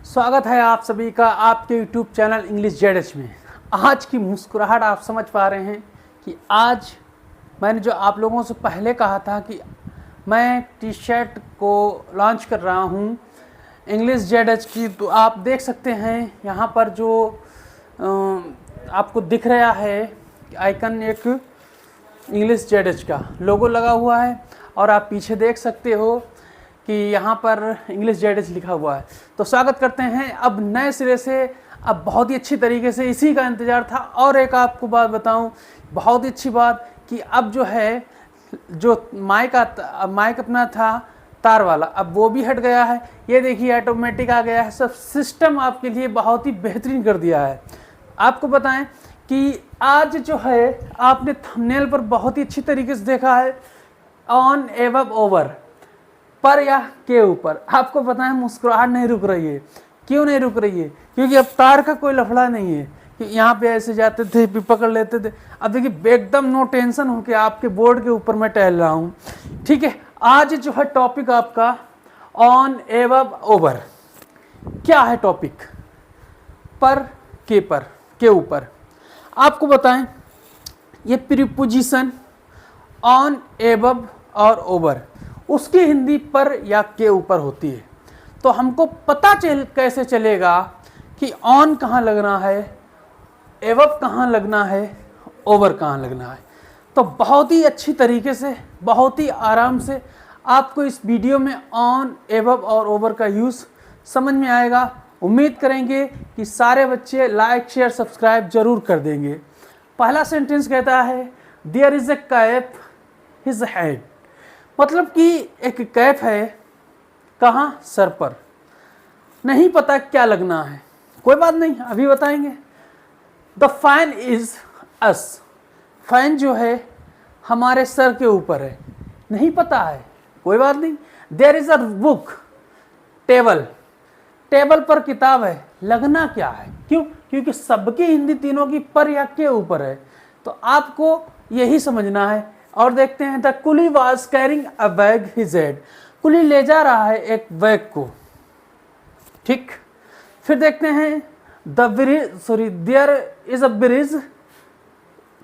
स्वागत है आप सभी का आपके YouTube चैनल इंग्लिश जेडएच में। आज की मुस्कुराहट आप समझ पा रहे हैं कि आज मैंने जो आप लोगों से पहले कहा था कि मैं टी शर्ट को लॉन्च कर रहा हूं इंग्लिश जेडएच की, तो आप देख सकते हैं यहाँ पर जो आपको दिख रहा है आइकन, एक इंग्लिश जेडएच का लोगो लगा हुआ है और आप पीछे देख सकते हो कि यहाँ पर इंग्लिश जेडएच लिखा हुआ है। तो स्वागत करते हैं अब नए सिरे से। अब बहुत ही अच्छी तरीके से इसी का इंतज़ार था। और एक आपको बात बताऊं, बहुत ही अच्छी बात कि अब जो है जो माइक अपना था तार वाला, अब वो भी हट गया है। ये देखिए ऑटोमेटिक आ गया है। सब सिस्टम आपके लिए बहुत ही बेहतरीन कर दिया है। आपको बताएं कि आज जो है आपने थंबनेल पर बहुत ही अच्छी तरीके से देखा है ऑन एवब ओवर, पर या के ऊपर। आपको पता है मुस्कुराहट नहीं रुक रही है। क्यों नहीं रुक रही है? क्योंकि अब तार का कोई लफड़ा नहीं है कि यहाँ पे ऐसे जाते थे भी पकड़ लेते थे। अब देखिए एकदम नो टेंशन होके आपके बोर्ड के ऊपर मैं टहल रहा हूँ। ठीक है, आज जो है टॉपिक आपका ऑन एवब ओवर। क्या है टॉपिक? पर के ऊपर। आपको बताएं ये प्रीपोजिशन ऑन एवब और ओवर उसकी हिंदी पर या के ऊपर होती है। तो हमको पता कैसे चलेगा कि ऑन कहाँ लगना है, एवब कहाँ लगना है, ओवर कहाँ लगना है? तो बहुत ही अच्छी तरीके से, बहुत ही आराम से आपको इस वीडियो में ऑन, एवब और ओवर का यूज़ समझ में आएगा। उम्मीद करेंगे कि सारे बच्चे लाइक शेयर सब्सक्राइब जरूर कर देंगे। पहला सेंटेंस कहता है there is a cap his head. मतलब कि एक कैप है, कहाँ? सर पर। नहीं पता क्या लगना है, कोई बात नहीं, अभी बताएंगे। The fan is us. Fan जो है हमारे सर के ऊपर है, नहीं पता है, कोई बात नहीं। There is a book. Table, टेबल पर किताब है, लगना क्या है? क्यों? क्योंकि सबकी हिंदी तीनों की पर या के ऊपर है। तो आपको यही समझना है। और देखते हैं the coolie was carrying a bag his head. कुली ले जा रहा है एक बैग को। ठीक, फिर देखते हैं देयर इज अ ब्रिज।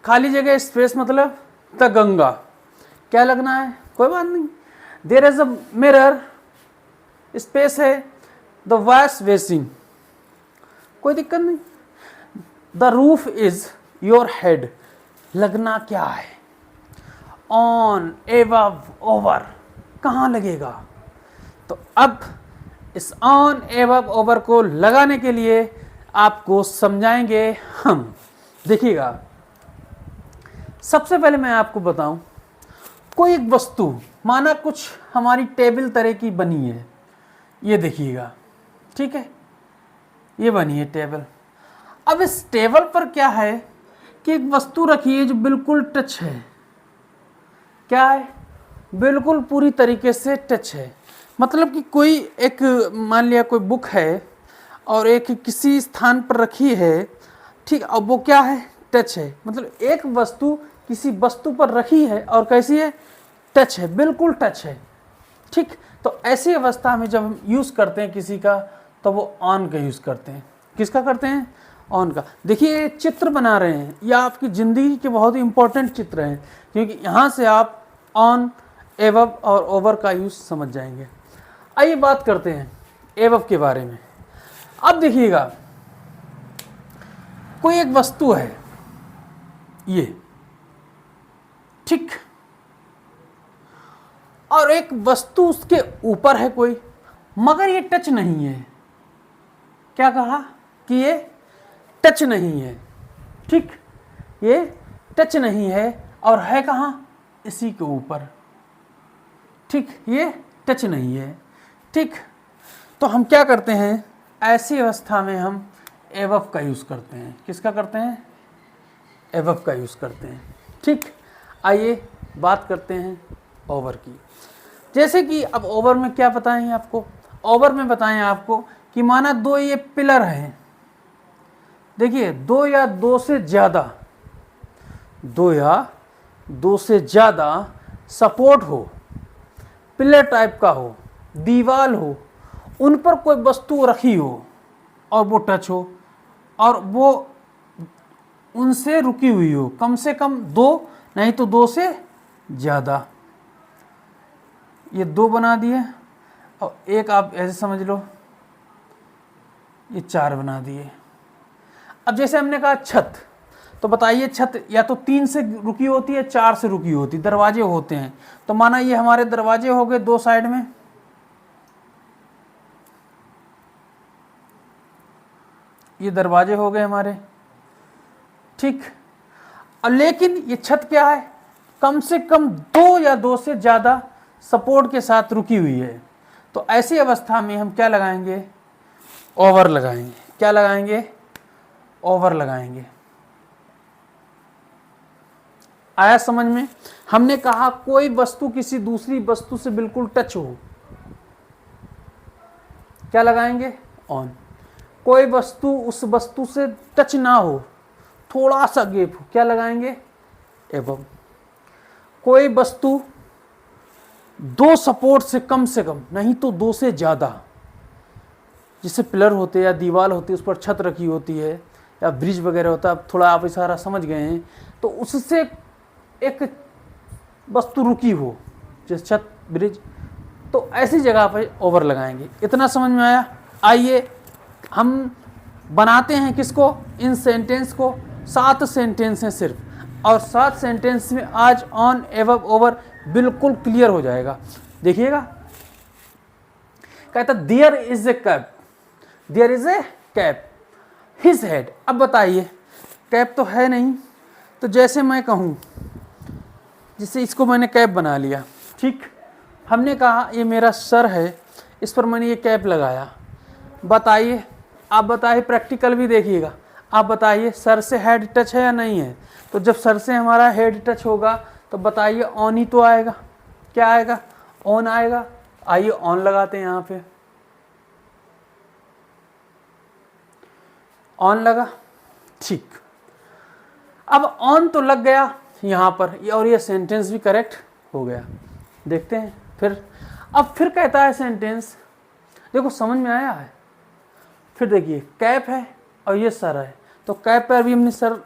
खाली जगह स्पेस मतलब द गंगा। क्या लगना है? कोई बात नहीं। There is a mirror, space है द वॉश बेसिन, कोई दिक्कत नहीं। The roof is your head. लगना क्या है? ऑन, एवब, ओवर कहाँ लगेगा? तो अब इस ऑन, एवब, ओवर को लगाने के लिए आपको समझाएंगे हम। देखिएगा, सबसे पहले मैं आपको बताऊं, कोई एक वस्तु माना कुछ हमारी टेबल तरह की बनी है, ये देखिएगा, ठीक है, ये बनी है टेबल। अब इस टेबल पर क्या है कि एक वस्तु रखी है जो बिल्कुल टच है। क्या है? बिल्कुल पूरी तरीके से टच है। मतलब कि कोई एक, मान लिया कोई बुक है और एक किसी स्थान पर रखी है, ठीक, अब वो क्या है? टच है। मतलब एक वस्तु किसी वस्तु पर रखी है और कैसी है? टच है, बिल्कुल टच है। ठीक, तो ऐसी अवस्था में जब हम यूज़ करते हैं किसी का, तो वो ऑन का यूज़ करते हैं। किसका करते हैं? ऑन का। देखिए चित्र बना रहे हैं, यह आपकी ज़िंदगी के बहुत ही इंपॉर्टेंट चित्र हैं, क्योंकि यहाँ से आप ऑन, एवब और ओवर का यूज़ समझ जाएंगे। आइए बात करते हैं एवब के बारे में। अब देखिएगा, कोई एक वस्तु है ये, ठीक, और एक वस्तु उसके ऊपर है कोई, मगर ये टच नहीं है। क्या कहा? कि ये टच नहीं है। ठीक, ये टच नहीं है और है कहाँ? इसी के ऊपर। ठीक, ये टच नहीं है। ठीक, तो हम क्या करते हैं, ऐसी अवस्था में हम एवब का यूज़ करते हैं। किसका करते हैं? एवब का यूज़ करते हैं। ठीक, आइए बात करते हैं ओवर की। जैसे कि अब ओवर में क्या बताएं आपको? ओवर में बताएं आपको कि माना दो ये पिलर हैं, देखिए दो या दो से ज़्यादा, दो या दो से ज़्यादा सपोर्ट हो, पिलर टाइप का हो, दीवार हो, उन पर कोई वस्तु रखी हो, और वो टच हो और वो उनसे रुकी हुई हो, कम से कम 2 नहीं तो 2 से ज़्यादा। ये 2 बना दिए और एक आप ऐसे समझ लो ये 4 बना दिए। अब जैसे हमने कहा छत, तो बताइए छत या तो 3 से रुकी होती है 4 से रुकी होती, दरवाजे होते हैं, तो माना ये हमारे दरवाजे हो गए 2 साइड में, ये दरवाजे हो गए हमारे, ठीक। और लेकिन ये छत क्या है, कम से कम 2 या 2 से ज़्यादा सपोर्ट के साथ रुकी हुई है। तो ऐसी अवस्था में हम क्या लगाएंगे, ओवर लगाएंगे। क्या लगाएंगे, ओवर लगाएंगे। आया समझ में? हमने कहा कोई वस्तु किसी दूसरी वस्तु से बिल्कुल टच हो, क्या लगाएंगे, ऑन। कोई वस्तु उस वस्तु से टच ना हो, थोड़ा सा गैप हो, क्या लगाएंगे, एबव। कोई वस्तु 2 सपोर्ट से कम नहीं तो 2 से ज़्यादा, जिससे पिलर होते हैं या दीवार होती है, उस पर छत रखी होती है या ब्रिज वगैरह होता है, अब थोड़ा आप इशारा समझ गए हैं, तो उससे एक वस्तु रुकी हो, जैसे छत, ब्रिज, तो ऐसी जगह पर ओवर लगाएंगे। इतना समझ में आया? आइए हम बनाते हैं किसको, इन सेंटेंस को। 7 सेंटेंस हैं सिर्फ, और 7 सेंटेंस में आज ऑन, एबव, ओवर बिल्कुल क्लियर हो जाएगा। देखिएगा, कहता there is a cap, there is a cap, his head. अब बताइए कैप तो है नहीं, तो जैसे मैं कहूँ, जिससे इसको मैंने कैप बना लिया, ठीक। हमने कहा ये मेरा सर है, इस पर मैंने ये कैप लगाया। बताइए, आप बताइए, प्रैक्टिकल भी देखिएगा, आप बताइए सर से हेड टच है या नहीं है। तो जब सर से हमारा हेड टच होगा तो बताइए ऑन ही तो आएगा। क्या आएगा, ऑन आएगा। आइए ऑन लगाते हैं, यहाँ पे ऑन लगा, ठीक। अब ऑन तो लग गया यहाँ पर, और ये सेंटेंस भी करेक्ट हो गया। देखते हैं फिर, अब फिर कहता है सेंटेंस, देखो समझ में आया है। फिर देखिए कैप है और ये सर है, तो कैप पर भी हमने सर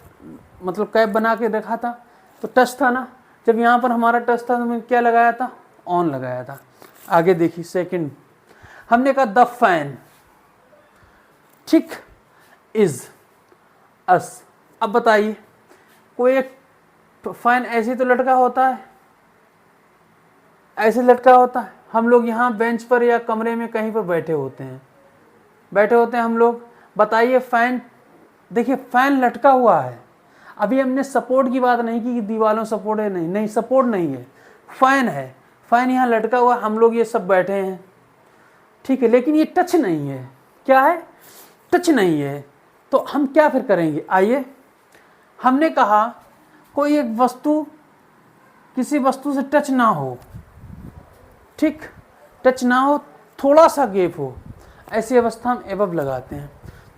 मतलब कैप बना के रखा था, तो टच था ना। जब यहाँ पर हमारा टच था तो मैंने क्या लगाया था, ऑन लगाया था। आगे देखिए सेकंड, हमने कहा द फैन, ठीक, इज अस। अब बताइए कोई एक फैन ऐसे तो लटका होता है, ऐसे लटका होता है। हम लोग यहाँ बेंच पर या कमरे में कहीं पर बैठे होते हैं हम लोग। बताइए फैन, देखिए फैन लटका हुआ है। अभी हमने सपोर्ट की बात नहीं की कि दीवारों सपोर्ट है, नहीं सपोर्ट नहीं है, फैन है। फैन यहाँ लटका हुआ, हम लोग ये सब बैठे हैं, ठीक है, लेकिन ये टच नहीं है। क्या है, टच नहीं है। तो हम क्या फिर करेंगे, आइए। हमने कहा कोई एक वस्तु किसी वस्तु से टच ना हो, ठीक, टच ना हो, थोड़ा सा गैप हो, ऐसी अवस्था हम एबव लगाते हैं।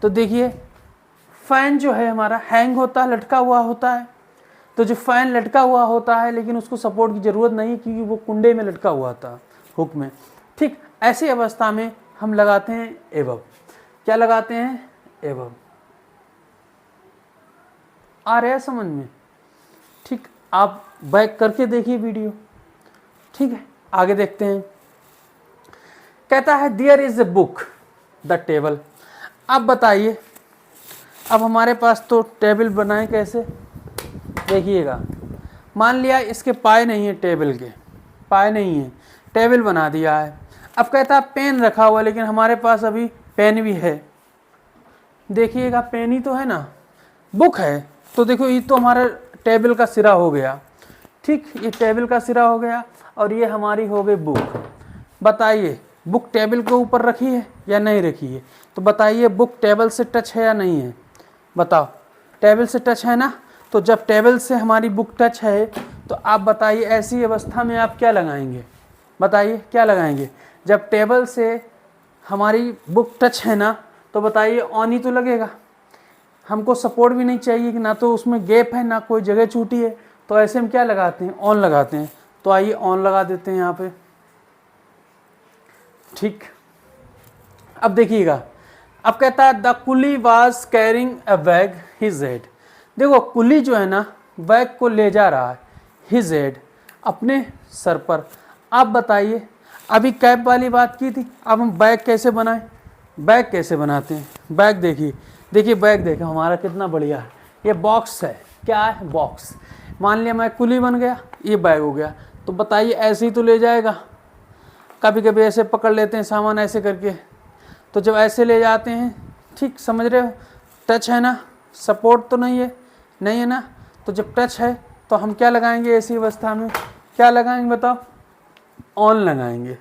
तो देखिए फैन जो है हमारा हैंग होता है, लटका हुआ होता है। तो जो फैन लटका हुआ होता है लेकिन उसको सपोर्ट की ज़रूरत नहीं, क्योंकि वो कुंडे में लटका हुआ था, हुक में, ठीक। ऐसी अवस्था में हम लगाते हैं एबव। क्या लगाते हैं, एबव। आ रहा है समझ में, ठीक। आप बैक करके देखिए वीडियो, ठीक है। आगे देखते हैं, कहता है there is a book the table. अब बताइए, अब हमारे पास तो टेबल बनाए कैसे, देखिएगा। मान लिया इसके पाए नहीं है, टेबल के पाए नहीं है, टेबल बना दिया है। अब कहता है पेन रखा हुआ, लेकिन हमारे पास अभी पेन भी है। देखिएगा पेन ही तो है ना, बुक है, तो देखो ये तो हमारा टेबल का सिरा हो गया, ठीक। ये टेबल का सिरा हो गया और ये हमारी हो गई बुक। बताइए बुक टेबल के ऊपर रखी है या नहीं रखी है, तो बताइए बुक टेबल से टच है या नहीं है, बताओ। टेबल से टच है ना, तो जब टेबल से हमारी बुक टच है तो आप बताइए ऐसी अवस्था में आप क्या लगाएंगे, बताइए क्या लगाएंगे। जब टेबल से हमारी बुक टच है ना, तो बताइए ऑन ही तो लगेगा। हमको सपोर्ट भी नहीं चाहिए कि ना तो उसमें गैप है ना कोई जगह छूटी है, तो ऐसे हम क्या लगाते हैं, ऑन लगाते हैं। तो आइए ऑन लगा देते हैं यहाँ पे, ठीक। अब देखिएगा, अब कहता है the coolie was carrying a bag his head. देखो कुली जो है ना बैग को ले जा रहा है, हिज हेड अपने सर पर। अब बताइए, अभी कैप वाली बात की थी, अब हम बैग कैसे बनाएं? बैग कैसे बनाते हैं? बैग देखिए, देखिए बैग देखो हमारा कितना बढ़िया है। ये बॉक्स है, क्या है? बॉक्स। मान लिया मैं कुली बन गया, ये बैग हो गया, तो बताइए ऐसे ही तो ले जाएगा। कभी कभी ऐसे पकड़ लेते हैं सामान ऐसे करके, तो जब ऐसे ले जाते हैं, ठीक समझ रहे हो, टच है ना, सपोर्ट तो नहीं है, नहीं है ना, तो जब टच है तो हम क्या लगाएंगे ऐसी अवस्था में? क्या लगाएंगे बताओ? ऑन लगाएंगे,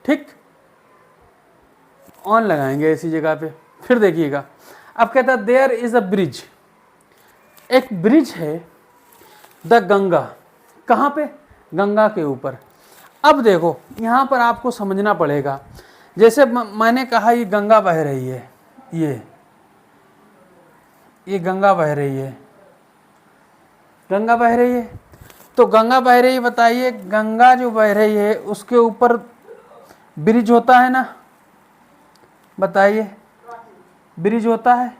ठीक, ऑन लगाएंगे ऐसी जगह पे। फिर देखिएगा, अब कहता है देयर इज अ ब्रिज, एक ब्रिज है, द गंगा, कहाँ पे? गंगा के ऊपर। अब देखो यहाँ पर आपको समझना पड़ेगा, जैसे मैंने कहा ये गंगा बह रही है, ये गंगा बह रही है, गंगा बह रही है, तो गंगा बह रही है, बताइए गंगा जो बह रही है उसके ऊपर ब्रिज होता है ना, बताइए ब्रिज होता है,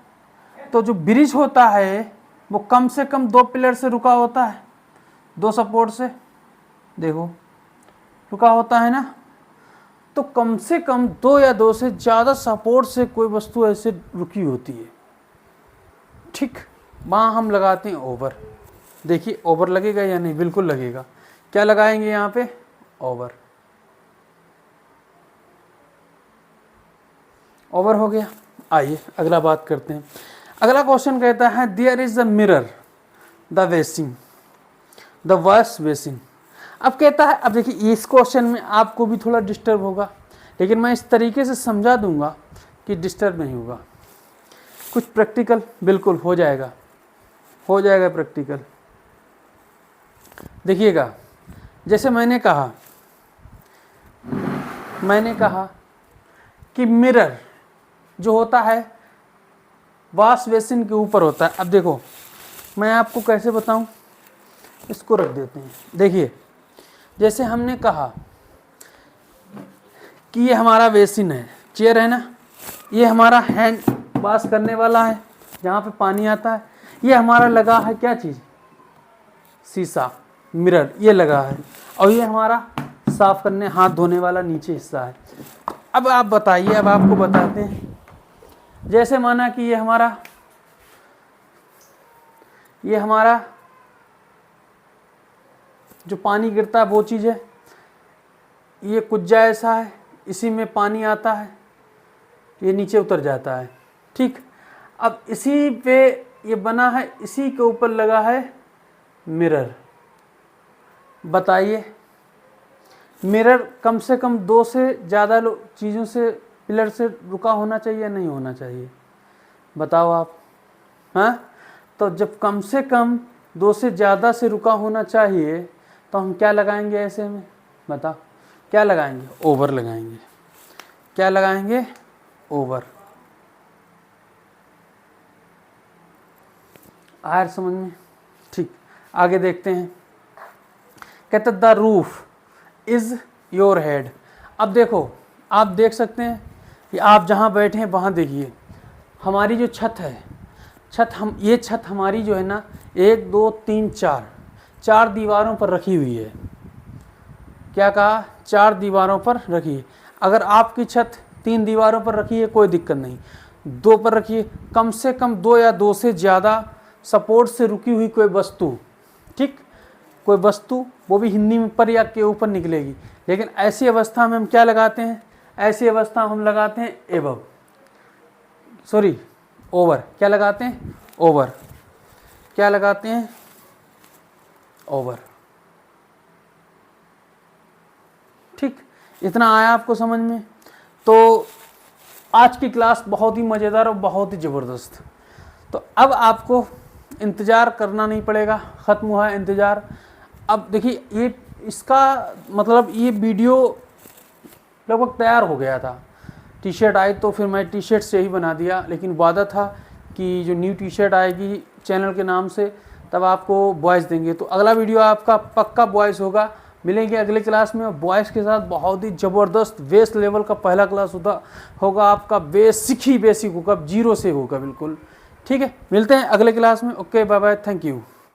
तो जो ब्रिज होता है वो कम से कम 2 पिलर से रुका होता है, 2 सपोर्ट से, देखो रुका होता है ना, तो कम से कम 2 या 2 से ज़्यादा सपोर्ट से कोई वस्तु ऐसे रुकी होती है, ठीक। वहाँ हम लगाते हैं ओवर। देखिए ओवर लगेगा या नहीं? बिल्कुल लगेगा। क्या लगाएंगे यहाँ पे? ओवर। ओवर हो गया। आइए अगला बात करते हैं। अगला क्वेश्चन कहता है there is the mirror the basin, the wash basin. अब कहता है, अब देखिए इस क्वेश्चन में आपको भी थोड़ा डिस्टर्ब होगा, लेकिन मैं इस तरीके से समझा दूंगा कि डिस्टर्ब नहीं होगा। कुछ प्रैक्टिकल बिल्कुल हो जाएगा, हो जाएगा प्रैक्टिकल। देखिएगा, जैसे मैंने कहा कि मिरर जो होता है वॉश बेसिन के ऊपर होता है। अब देखो मैं आपको कैसे बताऊं, इसको रख देते हैं। देखिए जैसे हमने कहा कि ये हमारा बेसिन है, चेयर है ना, ये हमारा हैंड वॉश करने वाला है जहाँ पे पानी आता है, ये हमारा लगा है क्या चीज़? शीशा, मिरर ये लगा है, और ये हमारा साफ करने हाथ धोने वाला नीचे हिस्सा है। अब आप बताइए, अब आपको बताते हैं, जैसे माना कि ये हमारा जो पानी गिरता है वो चीज़ है, ये कुज्जा ऐसा है, इसी में पानी आता है, ये नीचे उतर जाता है, ठीक। अब इसी पे ये बना है, इसी के ऊपर लगा है मिरर। बताइए मिरर कम से कम 2 से ज़्यादा चीज़ों से, पिलर से रुका होना चाहिए, नहीं होना चाहिए? बताओ आप। हाँ, तो जब कम से कम 2 से ज़्यादा से रुका होना चाहिए तो हम क्या लगाएंगे ऐसे में? बताओ क्या लगाएंगे? ओवर लगाएंगे। क्या लगाएंगे? ओवर। आया समझ में? ठीक, आगे देखते हैं। कहते the roof is your head. अब देखो आप देख सकते हैं कि आप जहाँ बैठे हैं वहाँ देखिए, हमारी जो छत है, ये छत हमारी जो है ना 1 2 3 4 दीवारों पर रखी हुई है। क्या कहा? 4 दीवारों पर रखी है। अगर आपकी छत 3 दीवारों पर रखी है कोई दिक्कत नहीं, 2 पर रखिए, कम से कम 2 या 2 से ज़्यादा सपोर्ट से रुकी हुई कोई वस्तु, ठीक, कोई वस्तु, वो भी हिंदी में पर या के ऊपर निकलेगी। लेकिन ऐसी अवस्था में हम क्या लगाते हैं? ऐसी अवस्था हम लगाते हैं एबव, सॉरी ओवर। क्या लगाते हैं? ओवर। क्या लगाते हैं? ओवर। ठीक, इतना आया आपको समझ में? तो आज की क्लास बहुत ही मज़ेदार और बहुत ही ज़बरदस्त। तो अब आपको इंतज़ार करना नहीं पड़ेगा, ख़त्म हुआ है इंतज़ार। अब देखिए ये इसका मतलब ये वीडियो लगभग तैयार हो गया था, टी शर्ट आई तो फिर मैं टी शर्ट से ही बना दिया, लेकिन वादा था कि जो न्यू टी शर्ट आएगी चैनल के नाम से तब आपको वॉइस देंगे। तो अगला वीडियो आपका पक्का वॉइस होगा, मिलेंगे अगले क्लास में। बॉयज़ के साथ बहुत ही ज़बरदस्त बेस लेवल का पहला क्लास होगा आपका, बेसिक ही बेसिक होगा, जीरो से होगा बिल्कुल। ठीक है, मिलते हैं अगले क्लास में। Okay, bye bye, thank you.